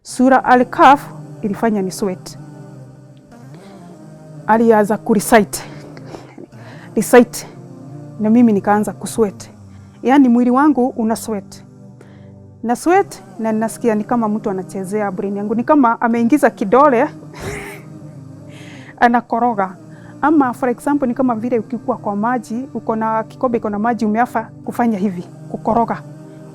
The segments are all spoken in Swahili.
Sura Al-Kahf ilifanya ni sweat. Alianza kurecite na mimi nikaanza kusweat. Yaani mwili wangu una sweat. Na sweat na nasikia ni kama mtu anachezea brain yangu, ni kama ameingiza kidole anakoroga. Ama for example ni kama vile ukikuwa kwa maji, uko na kikombe iko na maji umeafa kufanya hivi, kukoroga.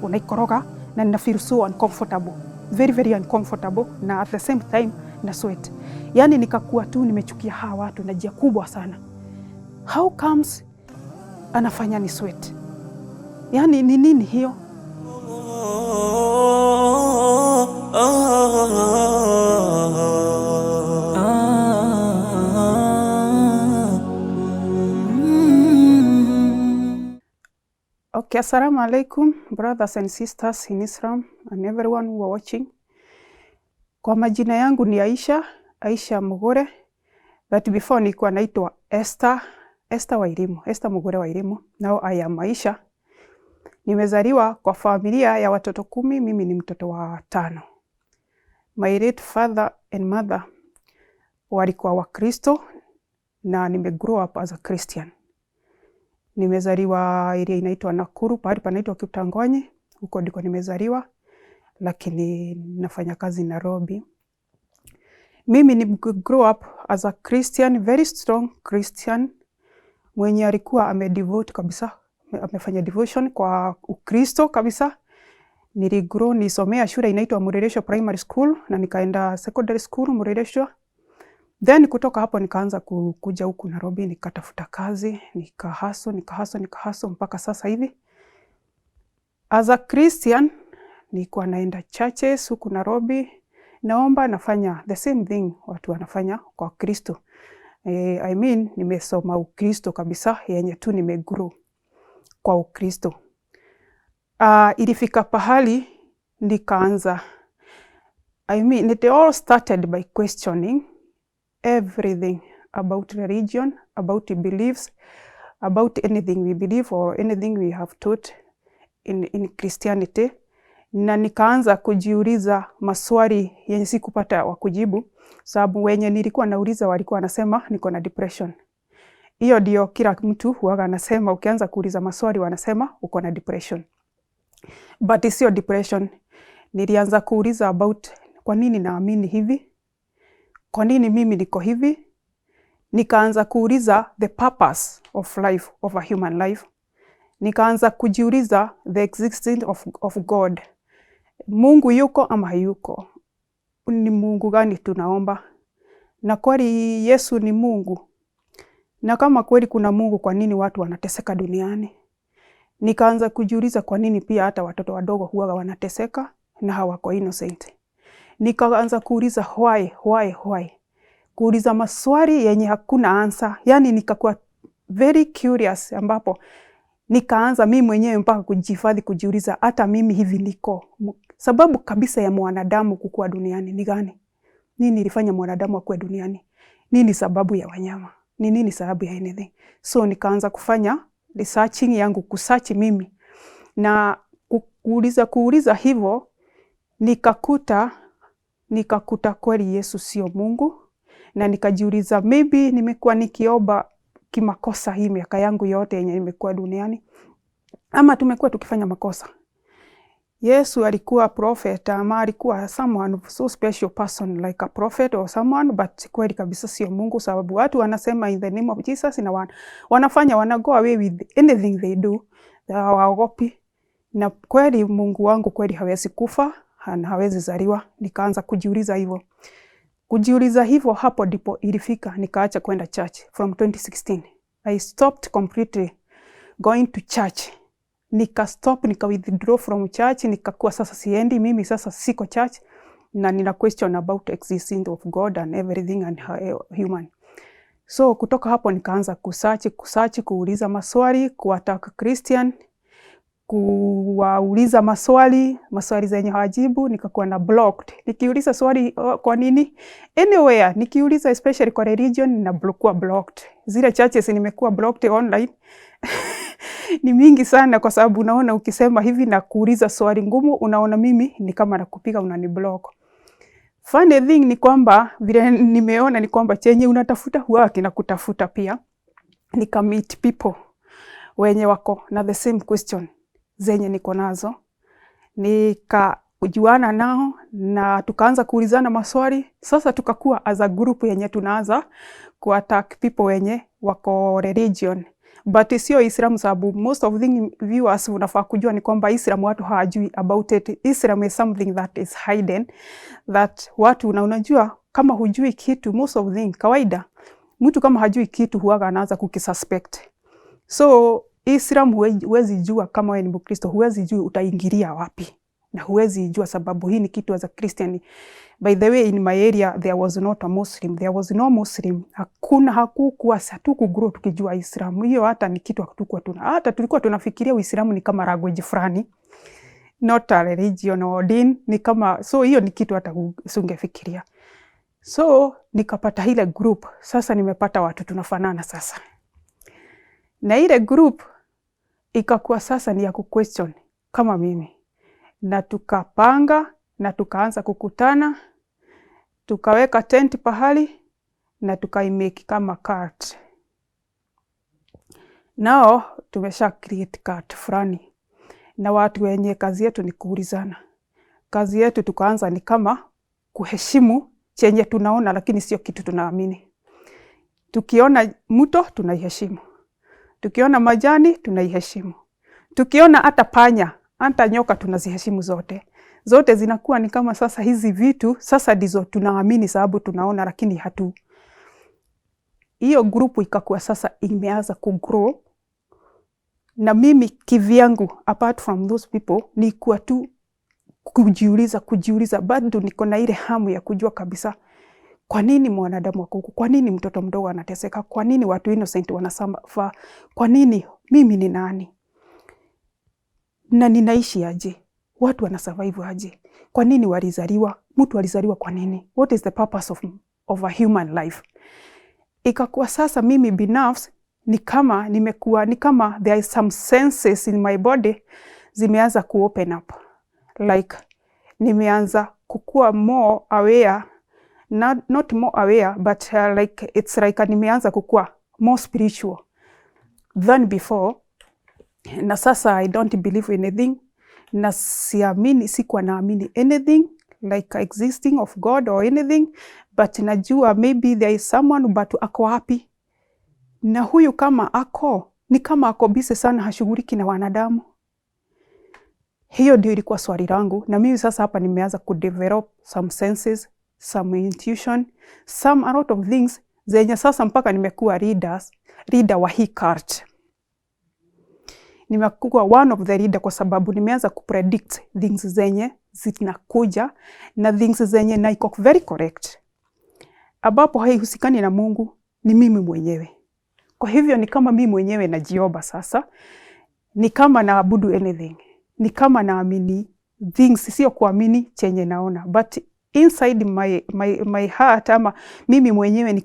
Unaikoroga na nina feel so uncomfortable. Very very uncomfortable na at the same time na sweat. Yaani nikakuwa tu nimechukia hawa watu na jia kubwa sana. How comes anafanya ni sweat? Yaani ni nini hiyo? Okay, assalamu alaikum brothers and sisters in Islam and everyone who are watching. Kwa majina yangu ni Aisha Mugure, but before nilikuwa naitwa Esther Mugure Wairimu. Now I am Aisha. Nimezaliwa kwa familia ya watoto 10, mimi ni mtoto wa 5. My late father and mother walikuwa Wakristo na grow up as a Christian. Nimezaliwa area inaitwa Nakuru, pahali panaitwa Kiptangwanyi, huko ndiko nimezaliwa, lakini nafanya kazi Nairobi. Mimi ni grow up as a Christian, very strong Christian, mwenye alikuwa amedevote kabisa, amefanya devotion kwa Ukristo kabisa. Niligrow nisomea shule inaitwa Mureresho Primary School na nikaenda secondary school Mureresho. Then kutoka hapo nikaanza kuja huku Nairobi, nikatafuta kazi, nikahaso mpaka sasa hivi. As a Christian, nilikuwa naenda churches huku Nairobi, naomba, nafanya the same thing watu wanafanya kwa Kristo. I mean, nimesoma Ukristo kabisa, yenye tu nimegrow kwa Ukristo. Ilifika pahali nikaanza, I mean, it all started by questioning everything about religion, about beliefs, about anything we believe or anything we have taught in Christianity. Na nikaanza kujiuliza maswali yenye sikupata wa kujibu, sababu wenye nilikuwa nauliza walikuwa wanasema niko na depression. Hiyo ndio kila mtu huwa anasema, ukianza kuuliza maswali wanasema uko na depression. But sio depression. Nilianza kuuliza about kwa nini naamini hivi? Kwa nini mimi niko hivi? Nikaanza kuuliza the purpose of life, of a human life. Nikaanza kujiuliza the existence of God. Mungu yuko ama hayuko? Ni Mungu gani tunaomba? Na kweli Yesu ni Mungu? Na kama kweli kuna Mungu, kwa nini watu wanateseka duniani? Nikaanza kujiuliza kwa nini pia hata watoto wadogo huwa wanateseka na hawako innocent. Nikaanza kuuliza why. Kuuliza maswali yenye hakuna answer. Yani nikakuwa very curious, ambapo nikaanza mimi mwenyewe mpaka kujihifadhi kujiuliza hata mimi hivi niko. Sababu kabisa ya mwanadamu kukua duniani ni gani? Nini ilifanya mwanadamu akue duniani? Nini sababu ya wanyama? Nini sababu ya anything? So nikaanza kufanya researching yangu, kusearch mimi. Na kuuliza hivyo nikakuta kweli Yesu sio Mungu. Na nikajiuliza maybe nimekuwa nikiomba kimakosa hii miaka yangu yote yenye nimekuwa duniani, ama tumekuwa tukifanya makosa. Yesu alikuwa prophet, ama alikuwa someone so special person like a prophet or someone, but kweli kabisa sio Mungu, sababu watu wanasema in the name of Jesus na wanafanya go away with anything they do, hawaogopi. Na kweli Mungu wangu kweli hawezi kufa, hawezi zaliwa. Nikaanza kujiuliza hivyo, hapo ndipo ilifika nikaacha kwenda church from 2016. I stopped completely going to church. Nika withdraw from church, nikakuwa sasa siendi, mimi sasa siko church, na nina question about existence of God and everything and human. So kutoka hapo nikaanza kusearch, kuuliza maswali, kuwataka Christian, kuwauliza maswali zenye hawajibu, nikakuwa na blocked. Nikiuliza swali kwa nini anywhere, nikiuliza especially kwa religion, ninakuwa blocked. Zile churches nimekuwa blocked online ni mingi sana, kwa sababu unaona ukisema hivi na kuuliza swali ngumu, unaona mimi ni kama nakupiga, unaniblock. Funny thing ni kwamba vile nimeona ni kwamba chenye unatafuta huwa kinakutafuta pia. Nika meet people wenye wako na the same question zenye niko nazo. Nikajuana nao na tukaanza kuulizana maswali. Sasa tukakuwa as a group yenye tunaanza ku-attack people wenye wako religion. But sio Islam, sababu most of the viewers unafaa kujua ni kwamba Islam watu hawajui about it. Islam is something that is hidden, that watu unajua kama hujui kitu, most of the kawaida mtu kama hajui kitu huwaga anaanza kukisuspect. So Islam huwezi jua kama wewe ni Mkristo, huwezi jua utaingilia wapi. Na huwezi jua sababu hii ni kitu as a Christian. By the way, in my area there was not a Muslim, there was no Muslim. Hakukuwa grow tukijua Islam. Hiyo hata ni kitu hata tulikuwa tunafikiria Uislamu ni kama language fulani, not a religion or din, ni kama, so hiyo ni kitu hata usingefikiria. So nikapata ile group, sasa nimepata watu tunafanana sasa. Na ile group ikakuwa sasa ni ya ku-question kama mimi. Na tukapanga na tukaanza kukutana, tukaweka tent pahali na tukaimake kama cart. Nao tumesha create cart fulani. Na watu wenye kazi yetu ni kuulizana. Kazi yetu tukaanza ni kama kuheshimu chenye tunaona lakini sio kitu tunaamini. Tukiona mto tunaiheshimu. Tukiona majani tunaiheshimu. Tukiona hata panya, hata nyoka tunaziheshimu zote. Zote zinakuwa ni kama sasa hizi vitu, sasa ndizo tunaamini sababu tunaona lakini hatu. Hiyo grupu ikakuwa sasa imeanza kugrow. Na mimi kivyangu, apart from those people, ni kuwa tu kujiuliza, bado niko na ile hamu ya kujua kabisa. Kwa nini mwanadamu wako huku? Kwa nini mtoto mdogo anateseka? Kwa nini watu innocent wanasamba? Kwa nini mimi ni nani? Na ninaishi aje? Watu wanasurvive aje? Kwa nini walizaliwa? Mtu alizaliwa kwa nini? What is the purpose of a human life? Ikakuwa sasa mimi binafsi ni kama there is some senses in my body zimeanza open up. Like nimeanza kukua more aware, not more aware, but like it's like nimeanza kukua more spiritual than before. Na sasa I don't believe anything. Na sikuwa naamini anything like existing of God or anything, but najua maybe there is someone, but ako happy. Na huyu kama ni kama ako busy sana, hashughuliki na wanadamu. Hiyo ndio ilikuwa swali langu. Na mimi sasa hapa nimeanza kudevelop some senses, some intuition, a lot of things zenye sasa mpaka nimekuwa reader wa hii cart. Nimekuwa one of the reader kwa sababu nimeanza kupredict things zenye zinakuja na things zenye na iko very correct. Ambapo haihusikani na Mungu, ni mimi mwenyewe. Kwa hivyo ni kama mimi mwenyewe najiomba sasa, ni kama naabudu anything, ni kama naamini things, sio kuamini chenye naona, but inside my heart ama mimi mwenyewe ni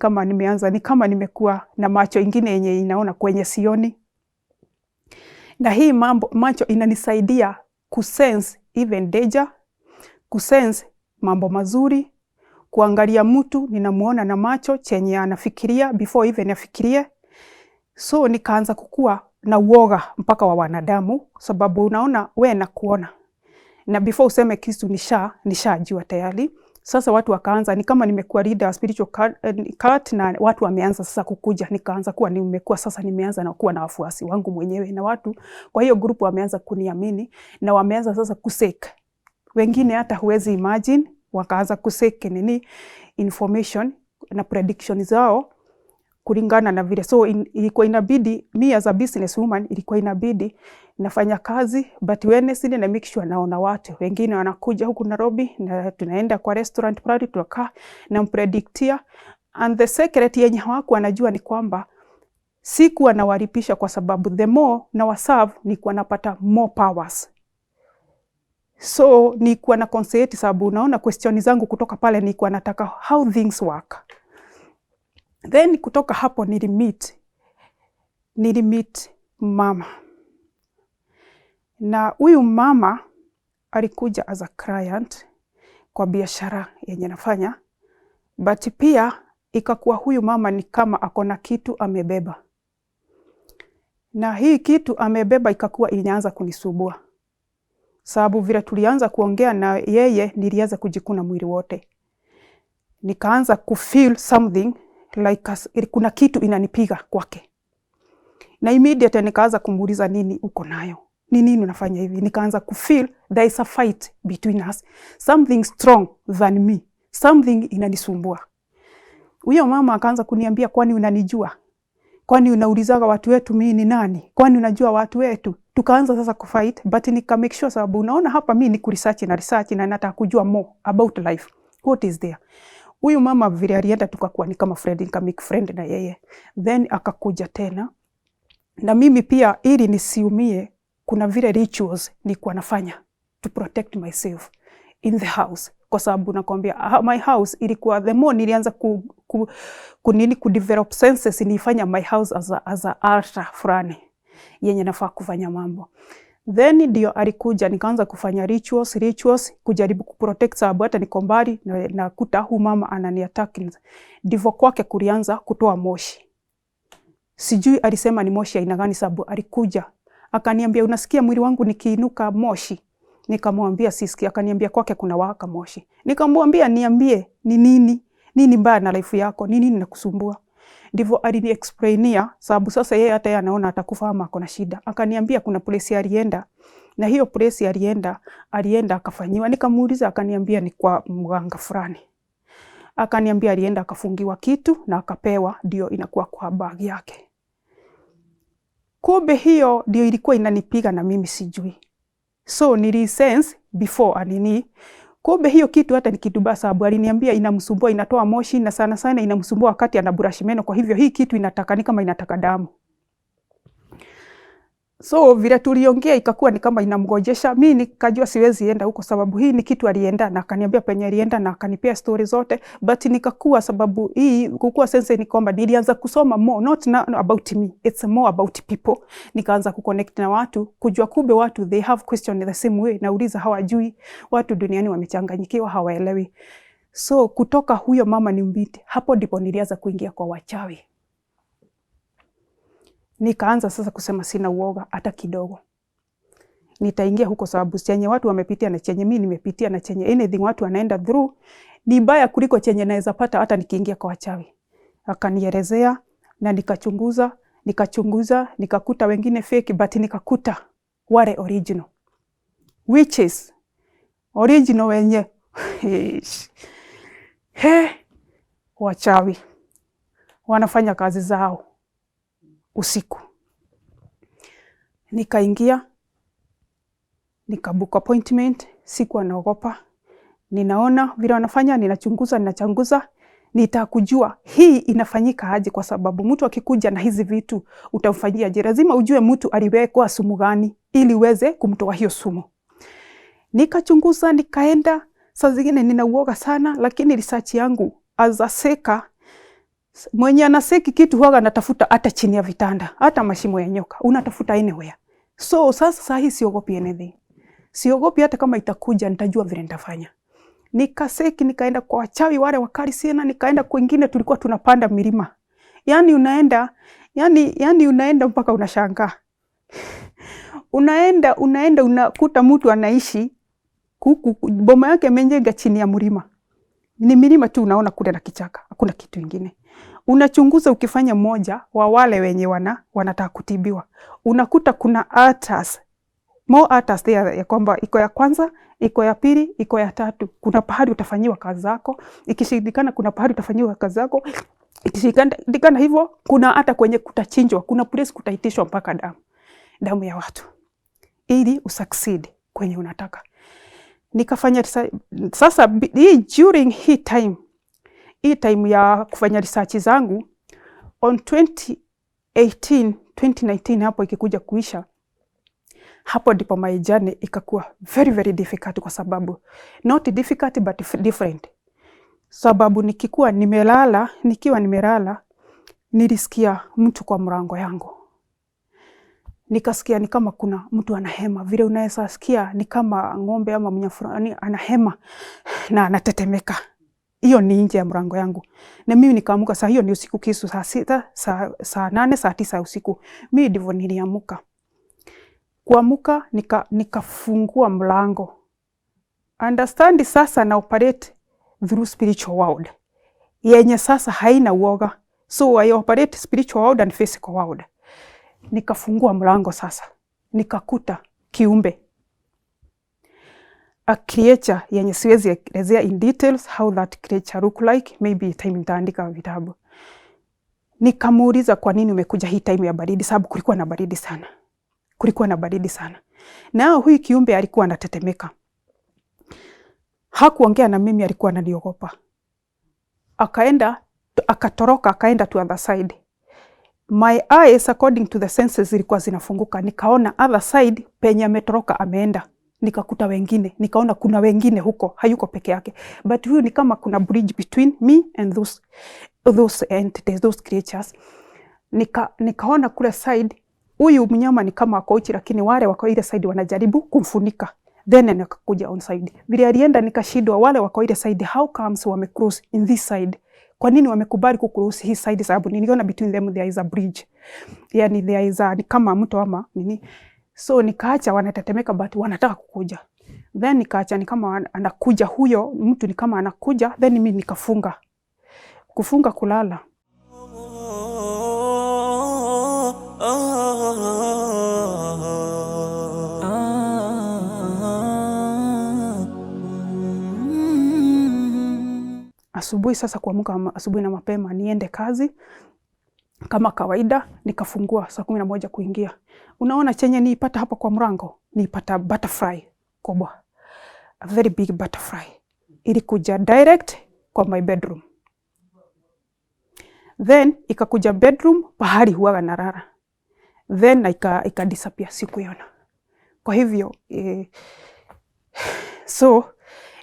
kama nimekuwa na macho ingine yenye inaona kwenye sioni. Na hii macho inanisaidia kusense even danger, kusense mambo mazuri, kuangalia mtu ninamuona na macho chenye anafikiria before even afikirie. So nikaanza kukua na uoga mpaka wa wanadamu, sababu unaona wewe na kuona. Na before useme kitu nishajua tayari. Sasa watu wakaanza, ni kama nimekuwa reader spiritual cart, na watu wameanza sasa kukuja. Nikaanza kuwa nimeanza na kuwa na wafuasi wangu mwenyewe na watu. Kwa hiyo group wameanza kuniamini na wameanza sasa kusake. Wengine hata huwezi imagine, wakaanza kusake information na prediction zao kulingana na vile. So ilikuwa inabidi, me as a business woman, ilikuwa inabidi nafanya kazi, but Wednesday na make sure naona watu. Wengine wanakuja huku Nairobi na tunaenda kwa restaurant party, tunakaa na mpredictia. And the secret yenye hawakuwa wanajua ni kwamba sikuwa nawalipisha kwa sababu the more na waserve nilikuwa napata more powers. So nilikuwa na concentrate sababu unaona question zangu kutoka pale nilikuwa nataka how things work. Then kutoka hapo nilimit mama. Na huyu mama alikuja as a client kwa biashara yenye nafanya, but pia ikakuwa huyu mama ni kama akona kitu amebeba. Na hii kitu amebeba ikakuwa inaanza kunisumbua. Sababu vile tulianza kuongea na yeye nilianza kujikuna mwili wote. Nikaanza kufeel something like kuna kitu inanipiga kwake. Na immediately nikaanza kumuuliza nini uko nayo? Ni nini unafanya hivi? Nikaanza kufeel there is a fight between us. Something strong than me. Something inanisumbua. Huyo mama akaanza kuniambia, kwani unanijua? Kwani unaulizaga watu wetu mimi ni nani? Kwani unajua watu wetu? Tukaanza sasa kufight, but nika make sure, sababu unaona hapa mimi ni research na nataka kujua more about life. What is there? Huyu mama vile alienda tukakuwa ni kama friend, nika make friend na yeye. Then akakuja tena. Na mimi pia ili nisiumie, kuna vile rituals nilikuwa nafanya to protect myself in the house. Kwa sababu nakwambia my house ilikuwa the more nilianza ku develop senses, nifanya my house as a altar fulani yenye nafaa kufanya mambo. Then ndio alikuja nikaanza kufanya rituals kujaribu kuprotect, sababu hata niko mbali na kuta huyu mama ananiattack. Ndivyo kwake kulianza kutoa moshi. Sijui alisema ni moshi aina gani, sababu alikuja akaniambia, unasikia mwili wangu nikiinuka moshi? Nikamwambia sisikia. Akaniambia kwake kuna waka moshi. Nikamwambia niambie ni nini mbaya na life yako, ni nini nakusumbua? Ndivyo aliniexplainia, sababu sasa yeye hata anaona atakufa ama ako na shida. Akaniambia kuna place alienda, na hiyo place alienda akafanyiwa. Nikamuuliza, akaniambia ni kwa mganga fulani. Akaniambia alienda akafungiwa kitu na akapewa, ndio inakuwa kwa bag yake. Kumbe hiyo ndio ilikuwa inanipiga na mimi sijui. So nilisense before anini. Kumbe hiyo kitu hata nikidubaa, sababu aliniambia inamsumbua, inatoa moshi, na sana sana inamsumbua wakati anabrush meno. Kwa hivyo hii kitu inataka ni kama inataka damu. So vile tuliongea ikakuwa ni kama inamgojesha. Mimi nikajua siwezi enda huko, sababu hii ni kitu alienda na akaniambia penye alienda na akanipea story zote. But nikakuwa, sababu hii kukua sense ni kwamba nilianza kusoma more, not about me, it's more about people. Nikaanza kuconnect na watu, kujua kumbe watu they have question the same way. Nauliza hawajui, watu duniani wamechanganyikiwa, hawaelewi. So kutoka huyo mama ni mbiti, hapo ndipo nilianza kuingia kwa wachawi. Nikaanza sasa kusema sina uoga hata kidogo. Nitaingia huko, sababu chenye watu wamepitia na chenye mimi nimepitia na chenye anything watu wanaenda through ni baya kuliko chenye naweza pata hata nikiingia kwa wachawi. Akanielezea na nikachunguza, nikakuta wengine fake, but nikakuta wale original. Which is original wenye wachawi wanafanya kazi zao usiku. Nikaingia, nikabook appointment, sikuwa naogopa. Ninaona vile wanafanya, ninachunguza, nitakujua hii inafanyika aje, kwa sababu mtu akikuja na hizi vitu utamfanyia je? Lazima ujue mtu aliwekwa sumu gani ili uweze kumtoa hiyo sumu. Nikachunguza, nikaenda. Saa zingine ninauoga sana, lakini research yangu as a seeker, mwenye anaseki kitu huaga natafuta hata chini ya vitanda, hata mashimo ya nyoka, unatafuta anywhere. So sasa hii siogopi anything. Siogopi hata kama itakuja, nitajua vile nitafanya. Nikaseki, nikaenda kwa wachawi wale wakali sana, nikaenda kwingine tulikuwa tunapanda milima. Yani unaenda mpaka unashangaa. Unaenda unakuta mtu anaishi boma yake menjenga chini ya mlima. Ni milima tu unaona kule na kichaka, hakuna kitu kingine. Unachunguza, ukifanya moja wa wale wenye wanataka kutibiwa, unakuta kuna altars, more altars there, ya kwamba iko ya kwanza, iko ya pili, iko ya tatu. Kuna pahali utafanyiwa kazi zako, ikishindikana kuna pahali utafanyiwa kazi zako, ikishindikana hivyo kuna hata kwenye kutachinjwa, kuna place kutaitishwa mpaka damu ya watu ili usucceed kwenye unataka. Nikafanya sasa during hii time ya kufanya research zangu on 2019 hapo ikikuja kuisha, hapo ndipo my journey ikakuwa very very difficult, kwa sababu not difficult but different. Sababu nikiwa nimelala nilisikia mtu kwa mlango yangu. nikasikia ni kama kuna mtu anahema, vile unaweza sikia ni kama ng'ombe ama mnyafurani anahema na anatetemeka. Hiyo ni nje ya mlango yangu. Na mimi nikaamuka, saa hiyo ni usiku kisu saa 6, saa 8, saa 9 usiku. Mimi ndivyo niliamuka. Kuamuka nikafungua mlango. Understand sasa na operate through spiritual world. Yenye sasa haina uoga. So I operate spiritual world and physical world. Nikafungua mlango sasa. Nikakuta kiumbe. A creature yenye siwezi elezea in details how that creature look like. Maybe time nitaandika vitabu. Nikamuuliza kwa nini umekuja hii time ya baridi, sababu kulikuwa na baridi sana. Kulikuwa na baridi sana. Na huyu kiumbe alikuwa anatetemeka. Hakuongea na mimi, alikuwa ananiogopa. Akatoroka, akaenda to other side. My eyes according to the senses zilikuwa zinafunguka. Nikaona other side penye ametoroka ameenda. Nikakuta wengine, nikaona kuna wengine huko, hayuko peke yake. But huyu ni kama kuna bridge between me and those entities, those creatures. Nikaona kule side, huyu mnyama ni kama ako uchi, lakini wale wako ile side wanajaribu kumfunika. Then nikakuja on side. Vile alienda nikashindwa, wale wako ile side, how comes wamecross in this side? Kwa nini wamekubali kucross hii side? Sababu niliona between them there is a bridge. Yani there is ni kama mto ama nini. So nikaacha wanatetemeka but wanataka kukuja. Then nikaacha ni kama anakuja huyo mtu, ni kama anakuja, then mimi nikafunga. Kufunga kulala. Asubuhi sasa kuamka asubuhi na mapema niende kazi kama kawaida, nikafungua saa 11 kuingia. Unaona chenye niipata hapa kwa mlango, niipata butterfly kubwa. A very big butterfly. Ilikuja direct kwa my bedroom. Then ikakuja bedroom pahali huwaga nalala. Then ika disappear, sikuiona. Kwa hivyo so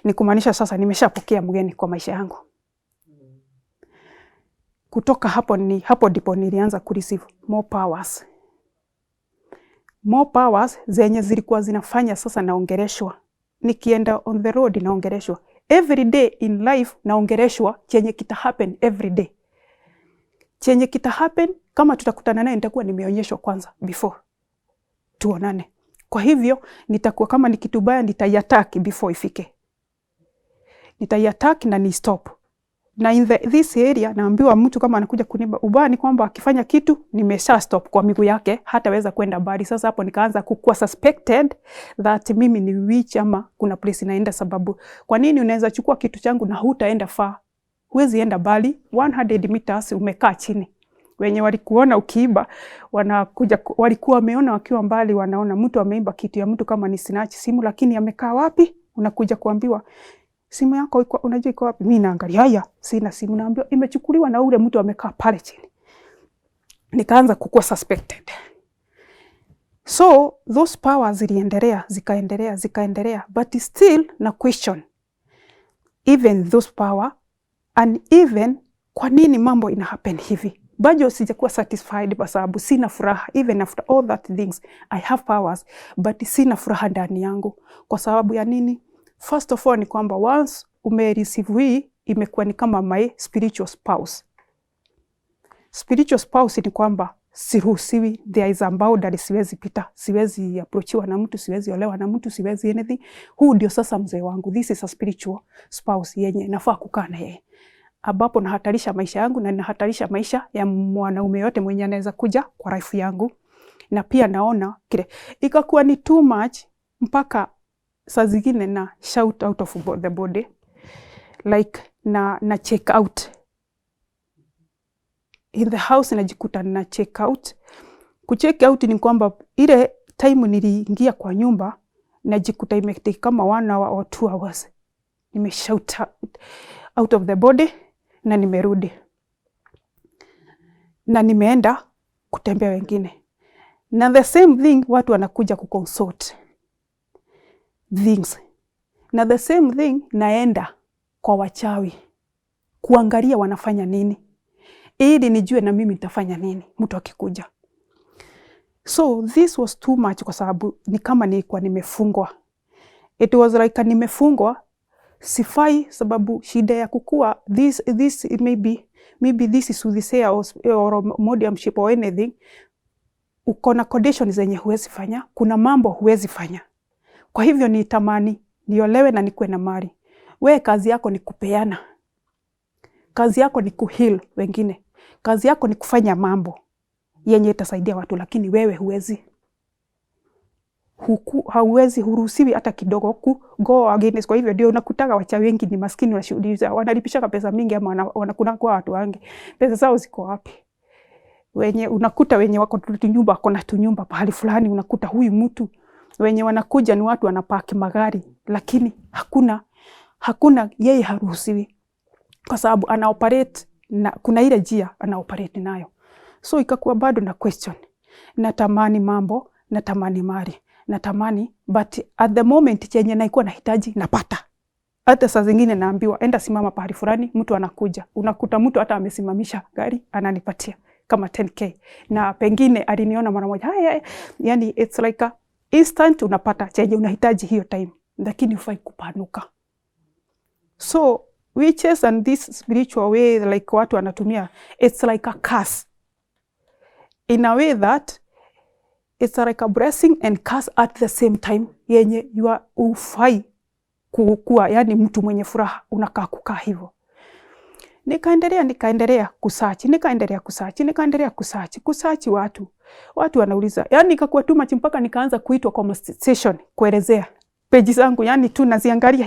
ni kumaanisha sasa nimeshapokea mgeni kwa maisha yangu. Kutoka hapo ndipo nilianza kureceive more powers. More powers zenye zilikuwa zinafanya sasa naongeleshwa. Nikienda on the road naongeleshwa. Every day in life naongeleshwa chenye kita happen every day. Chenye kita happen kama tutakutana naye nitakuwa nimeonyeshwa kwanza before tuonane. Kwa hivyo nitakuwa kama ni kitu baya nitaiattack before ifike. Nitaiattack na ni stop. Na in this area naambiwa mtu kama anakuja kuniba ubaya ni kwamba akifanya kitu nimesha stop kwa miguu yake, hataweza kwenda mbali. Sasa hapo nikaanza kukua suspected that mimi ni witch ama kuna place naenda, sababu kwa nini unaweza chukua kitu changu na hutaenda far? Huwezi enda mbali 100 meters umekaa chini. Wenye walikuona ukiiba wanakuja, walikuwa wameona wakiwa mbali, wanaona mtu ameiba kitu ya mtu kama ni snatch simu, lakini amekaa wapi? Unakuja kuambiwa simu yako unajua iko wapi? Mimi naangalia, haya sina simu, naambiwa imechukuliwa na ule mtu amekaa pale chini. Nikaanza kukua suspected. So those powers zikaendelea but still na question even those power and even kwa nini mambo ina happen hivi. Bado sijakuwa satisfied kwa sababu sina furaha. Even after all that things I have powers but sina furaha ndani yangu. Kwa sababu ya nini? First of all ni kwamba once umereceive hii imekuwa ni kama my spiritual spouse. Spiritual spouse ni kwamba siruhusiwi, there is a boundary, siwezi pita, siwezi approachiwa na mtu, siwezi olewa na mtu, siwezi anything. Huu ndio sasa mzee wangu. This is a spiritual spouse yenye nafaa kukaa na yeye. Ambapo nahatarisha maisha yangu na nahatarisha maisha ya mwanaume yote mwenye anaweza kuja kwa life yangu. Na pia naona kile ikakuwa ni too much mpaka saa zingine na shout out of the body, like na check out in the house, najikuta na check out. Kucheck out ni kwamba ile time niliingia kwa nyumba najikuta imeketi kama 1 hour or 2 hours, nimeshout out of the body na nimerudi na nimeenda kutembea wengine. Na the same thing watu wanakuja kuconsult things. Na the same thing naenda kwa wachawi kuangalia wanafanya nini, ili nijue na mimi nitafanya nini mtu akikuja. So this was too much kwa sababu ni kama nilikuwa nimefungwa. It was like nimefungwa, sifai sababu shida ya kukua this maybe this is Soothsayer or mediumship or anything. Uko na conditions zenye huwezi fanya, kuna mambo huwezi fanya. Kwa hivyo nitamani niolewe na nikuwe na mali. We kazi yako ni kupeana. Kazi yako ni kuheal wengine. Kazi yako ni kufanya mambo yenye itasaidia watu, lakini wewe huwezi. Hauwezi, huruhusiwi hata kidogo go against. Kwa hivyo ndio unakutaga wachawi wengi ni maskini, wanashuhudia wanalipisha pesa mingi ama wanakuna kwa watu wangi. Pesa zao ziko wapi? Wenye unakuta wenye wako tunyumba, kuna tunyumba pahali fulani, unakuta huyu mtu wenye wanakuja ni watu wanapaki magari, lakini hakuna yeye haruhusiwi kwa sababu ana operate na kuna ile njia ana operate nayo. So ikakuwa bado na question. Natamani mambo, natamani mali, natamani, but at the moment chenye naikuwa nahitaji napata. Hata saa zingine naambiwa enda simama pahali fulani, mtu anakuja. Unakuta mtu hata amesimamisha gari ananipatia kama 10k. Na pengine aliniona mara moja. Yani it's like a instant unapata chenye unahitaji hiyo time. Lakini hufai kupanuka. So witches and this spiritual way like watu wanatumia, it's like a curse. In a way that it's like a blessing and curse at the same time. Yenye you are ufai kukua, yani mtu mwenye furaha unakaa kukaa hivyo. Nikaendelea kusachi watu wanauliza. Yani nikakuwa too much mpaka nikaanza kuitwa kwa station kuelezea page zangu, yani tu naziangalia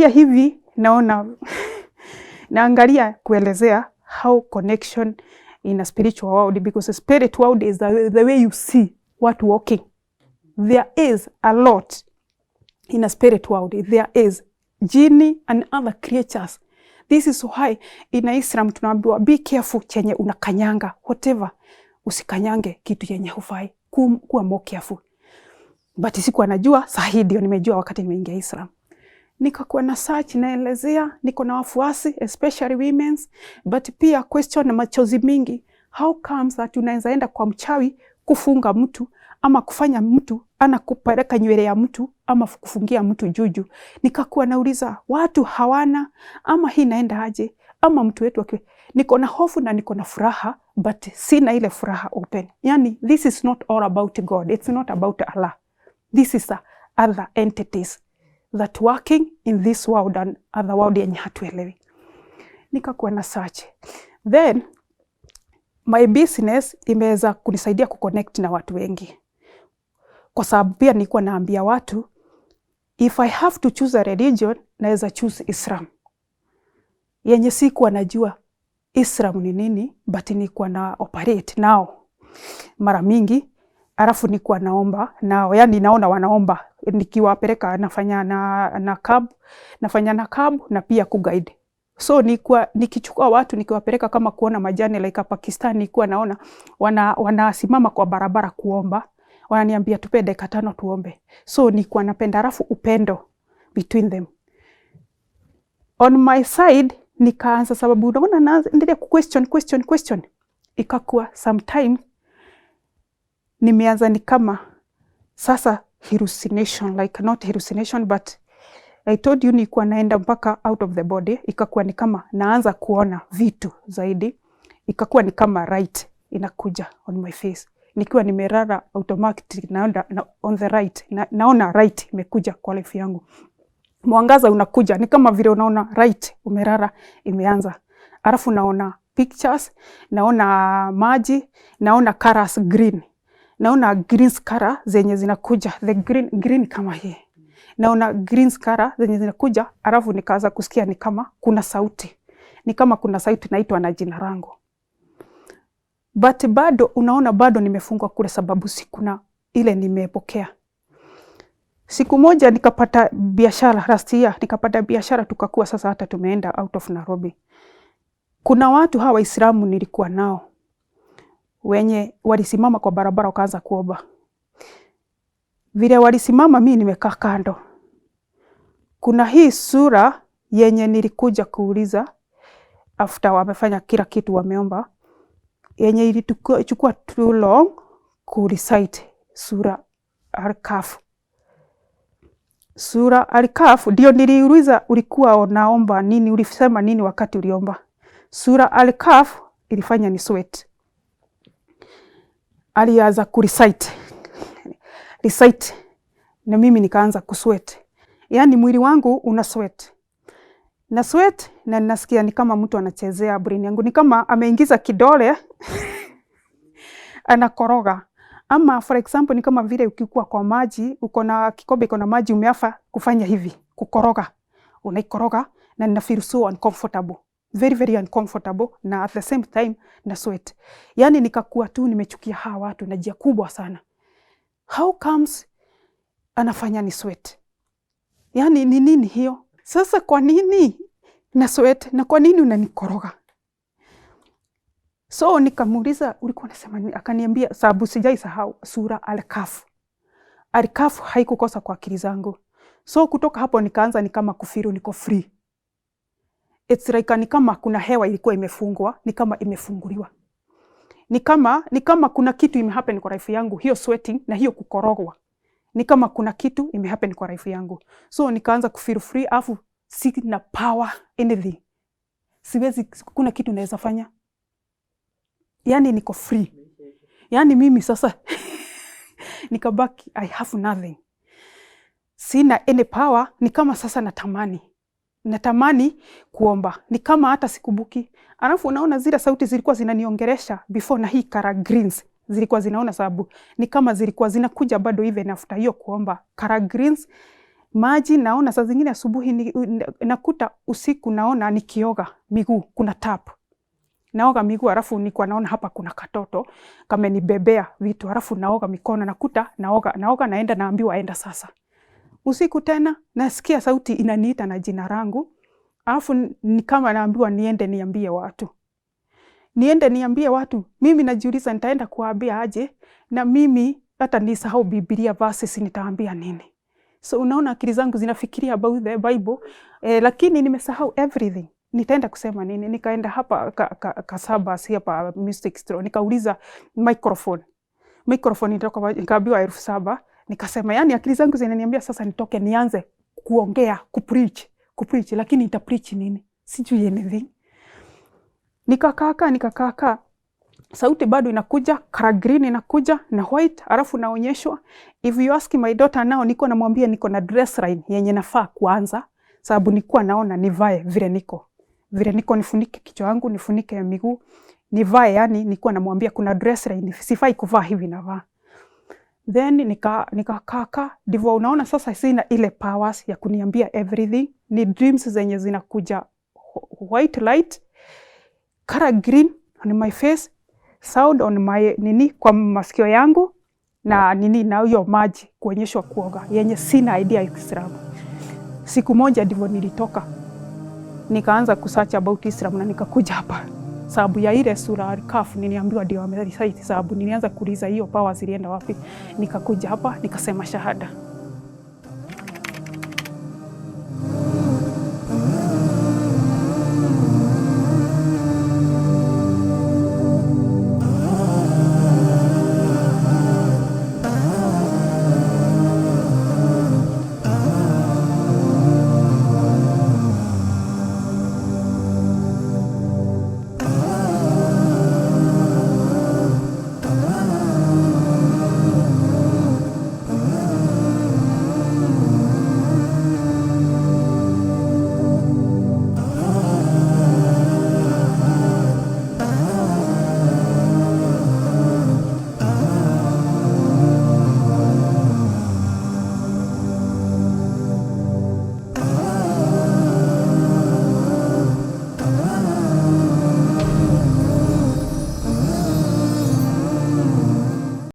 hivi naangalia kuelezea how connection in a spiritual world, because a spirit world is the way you see what walking. There is a lot in a spirit world. There is jinni and other creatures. This is why in Islam tunaambiwa be careful chenye unakanyanga, whatever. Usikanyange kitu yenye hufai, kuwa more careful. But sikuwa najua, sahi ndio nimejua wakati nimeingia Islam. Nikakuwa na search, naelezea, niko na wafuasi, especially women's, but pia question na machozi mingi. How comes that unaweza enda kwa mchawi kufunga mtu ama kufanya mtu anakupeleka nywele ya mtu ama kufungia mtu juju? Nikakuwa nauliza watu hawana ama hii naenda aje ama mtu wetu wake. Niko na hofu na niko na furaha, but sina ile furaha open. Yani this is not all about God. It's not about Allah. This is other entities that working in this world and other world yenye hatuelewi. Nikakuwa na search. Then my business imeweza kunisaidia kuconnect na watu wengi. Kwa sababu pia nilikuwa naambia watu, if I have to choose a religion, naweza choose Islam. Yenye sikuwa najua Islam ni nini, but nilikuwa na operate nao mara mingi. Alafu nilikuwa naomba nao, yani naona wanaomba, nikiwapeleka nafanya na cab na pia kuguide. So nikichukua watu nikiwapeleka kama kuona majani like Pakistan, nilikuwa naona wanasimama kwa barabara kuomba, wananiambia tupe dakika 5 tuombe. So nilikuwa napenda alafu upendo between them. On my side nikaanza sababu unaona naendelea question. Ikakuwa sometimes nimeanza ni kama sasa hallucination, like not hallucination but I told you nilikuwa naenda mpaka out of the body. Ikakuwa ni kama naanza kuona vitu zaidi. Ikakuwa ni kama right inakuja on my face. Nikiwa nimerara automatic naenda on the right. Naona right imekuja kwa life yangu. Mwangaza unakuja ni kama vile unaona right umerara imeanza. Alafu naona pictures, naona maji, naona colors green. Naona green color zenye zinakuja, the green kama hii. Naona green color zenye zinakuja, alafu nikaanza kusikia ni kama kuna sauti. Ni kama kuna sauti naitwa na jina langu. But bado unaona bado nimefungwa kule sababu sikuna ile nimepokea. Siku moja nikapata biashara last year, nikapata biashara tukakuwa sasa hata tumeenda out of Nairobi. Kuna watu hawa Waislamu nilikuwa nao. Wenye walisimama kwa barabara wakaanza kuomba. Vile walisimama mimi nimekaa kando. Kuna hii sura yenye nilikuja kuuliza after wamefanya kila kitu wameomba. Yenye ilichukua too long kurecite Sura Al-Kahf. Sura Al-Kahf ndio niliuliza ulikuwa unaomba nini, ulisema nini wakati uliomba. Sura Al-Kahf ilifanya ni sweat. Alianza kurecite na mimi nikaanza kusweat. Yaani mwili wangu una sweat. Na sweat na nasikia ni kama mtu anachezea brain yangu, ni kama ameingiza kidole anakoroga. Ama for example ni kama vile ukikuwa kwa maji, uko na kikombe iko na maji umeafa kufanya hivi, kukoroga. Unaikoroga na nina feel so uncomfortable. Very very uncomfortable na at the same time na sweat. Yaani nikakuwa tu nimechukia hawa watu na jia kubwa sana. How comes anafanya ni sweat? Yaani ni nini hiyo? Sasa kwa nini na sweat na kwa nini unanikoroga? So nikamuuliza ulikuwa unasema nini? Akaniambia sababu sijaisahau Sura Al-Kahf. Al-Kahf haikukosa kwa akili zangu. So kutoka hapo nikaanza ni kama kufiru niko free. It's like ni kama kuna hewa ilikuwa imefungwa, ni kama imefunguliwa. Ni kama kuna kitu imehappen kwa life yangu, hiyo sweating na hiyo kukorogwa. Ni kama kuna kitu imehappen kwa life yangu. So nikaanza kufeel free, afu sina power anything. Siwezi, kuna kitu naweza fanya. Yaani niko free. Yaani mimi sasa nikabaki I have nothing. Sina any power, ni kama sasa natamani kuomba. Ni kama hata sikubuki. Alafu unaona zile sauti zilikuwa zinaniongelesha before na hii color greens zilikuwa zinaona sababu ni kama zilikuwa zinakuja bado even after hiyo kuomba. Color greens maji naona saa zingine asubuhi nakuta usiku naona nikioga miguu kuna tap. Naoga miguu alafu nilikuwa naona hapa kuna katoto kama nibebea vitu alafu naoga mikono nakuta naoga naenda naambiwa aenda sasa. Usiku tena nasikia sauti inaniita na jina langu. Alafu ni kama naambiwa niende niambie watu. Mimi najiuliza nitaenda kuambia aje na mimi hata nisahau Biblia verses nitaambia nini. So unaona akili zangu zinafikiria about the Bible lakini nimesahau everything. Nitaenda kusema nini? Nikaenda hapa Kasaba si hapa Mystic Store nikauliza microphone nikaambiwa 7,000. Nikasema yani akili zangu zinaniambia sasa nitoke nianze kuongea kupreach lakini nitapreach nini? Sijui anything. Nikakaa sauti bado inakuja, color green inakuja na white alafu naonyeshwa. If you ask my daughter now niko namwambia niko na dress line yenye nafaa kuanza sababu nilikuwa naona nivae vile niko nifunike kichwa yangu, nifunike miguu, nivae yani nilikuwa namwambia kuna dress line sifai kuvaa hivi navaa. Then nikakaa ndivyo unaona sasa sina ile powers ya kuniambia everything. Ni dreams zenye zinakuja white light, color green on my face, sound on my kwa masikio yangu na na hiyo maji kuonyeshwa kuoga yenye sina idea ya Islam. Siku moja ndivyo nilitoka nikaanza kusearch about Islam na nikakuja hapa sababu ya ile Sura Al-Kahf niliambiwa ndio amerecite sababu nilianza kuuliza hiyo power zilienda wapi. Nikakuja hapa nikasema shahada.